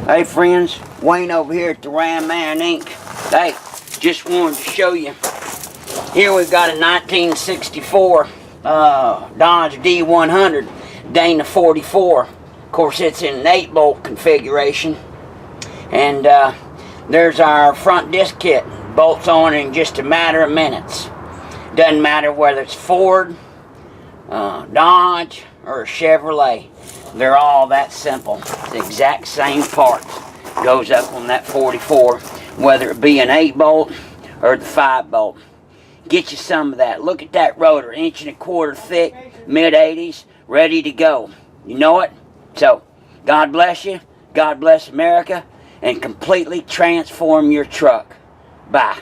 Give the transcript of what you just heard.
Hey friends, Wayne over here at the Ram Man Inc. Hey, just wanted to show you. Here we've got a 1964 Dodge D100 Dana 44. Of course, it's in an 8-bolt configuration. And there's our front disc kit. Bolts on in just a matter of minutes. Doesn't matter whether it's Ford, Dodge, or a Chevrolet. They're all that simple. It's the exact same parts. Goes up on that 44, whether it be an 8-bolt or the 5-bolt. Get you some of that. Look at that rotor, 1.25 inches thick, mid-80s, ready to go. You know it? So, God bless you, God bless America, and completely transform your truck. Bye.